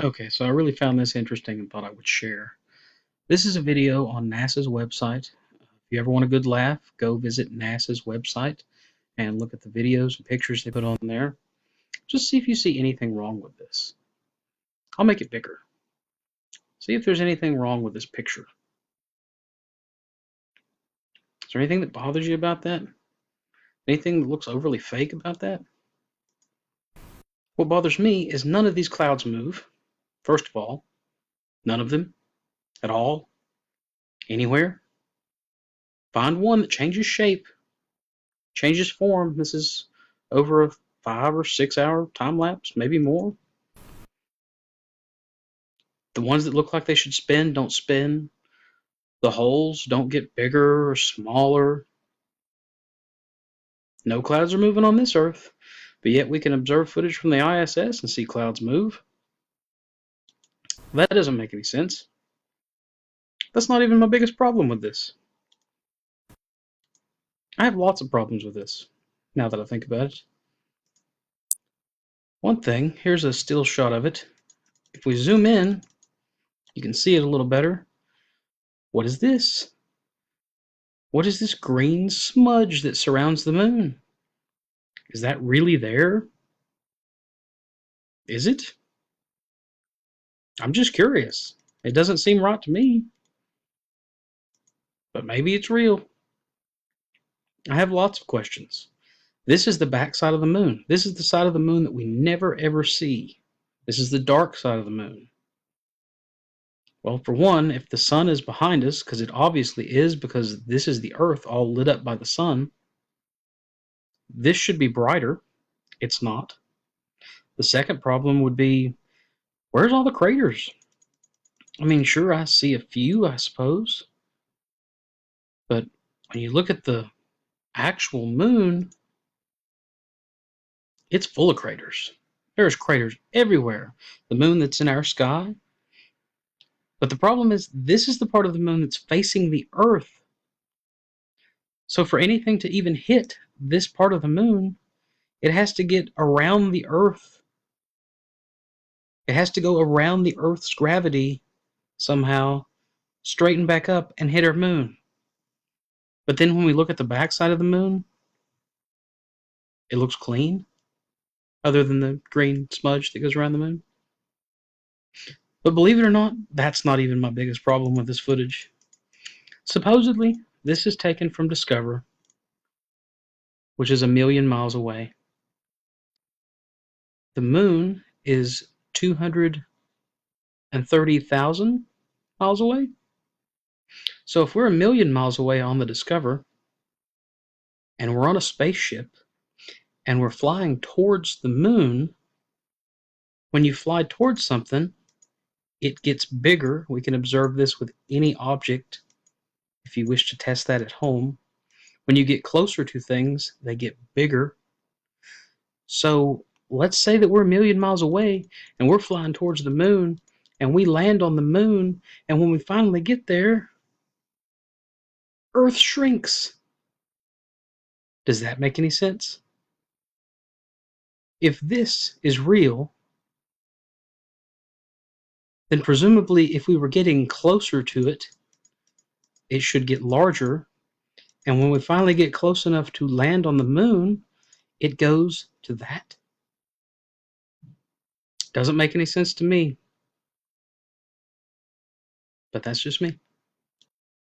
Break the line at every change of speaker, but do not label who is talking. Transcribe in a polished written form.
Okay, so I really found this interesting and thought I would share. This is a video on NASA's website. If you ever want a good laugh, go visit NASA's website and look at the videos and pictures they put on there. Just see if you see anything wrong with this. I'll make it bigger. See if there's anything wrong with this picture. Is there anything that bothers you about that? Anything that looks overly fake about that? What bothers me is none of these clouds move. First of all, none of them at all, anywhere. Find one that changes shape, changes form. This is over a 5 or 6 hour time lapse, maybe more. The ones that look like they should spin don't spin. The holes don't get bigger or smaller. No clouds are moving on this Earth, but yet we can observe footage from the ISS and see clouds move. That doesn't make any sense. That's not even my biggest problem with this. I have lots of problems with this, now that I think about it. One thing, here's a still shot of it. If we zoom in, you can see it a little better. What is this? What is this green smudge that surrounds the moon? Is that really there? Is it? I'm just curious. It doesn't seem right to me. But maybe it's real. I have lots of questions. This is the back side of the moon. This is the side of the moon that we never ever see. This is the dark side of the moon. Well, for one, if the sun is behind us, because it obviously is, because this is the Earth all lit up by the sun, this should be brighter. It's not. The second problem would be, where's all the craters? I mean, sure, I see a few, I suppose. But when you look at the actual moon, it's full of craters. There's craters everywhere. The moon that's in our sky. But the problem is, this is the part of the moon that's facing the Earth. So for anything to even hit this part of the moon, it has to get around the Earth. It has to go around the Earth's gravity somehow, straighten back up, and hit our moon. But then when we look at the backside of the moon, it looks clean, other than the green smudge that goes around the moon. But believe it or not, that's not even my biggest problem with this footage. Supposedly, this is taken from Discover, which is 1,000,000 miles away. The moon is 230,000 miles away. So if we're 1,000,000 miles away on the Discover, and we're on a spaceship, and we're flying towards the moon, when you fly towards something, it gets bigger. We can observe this with any object if you wish to test that at home. When you get closer to things, they get bigger. So let's say that we're 1,000,000 miles away and we're flying towards the moon and we land on the moon, and when we finally get there, Earth shrinks. Does that make any sense? If this is real, then presumably if we were getting closer to it, it should get larger. And when we finally get close enough to land on the moon, it goes to that. Doesn't make any sense to me. But that's just me.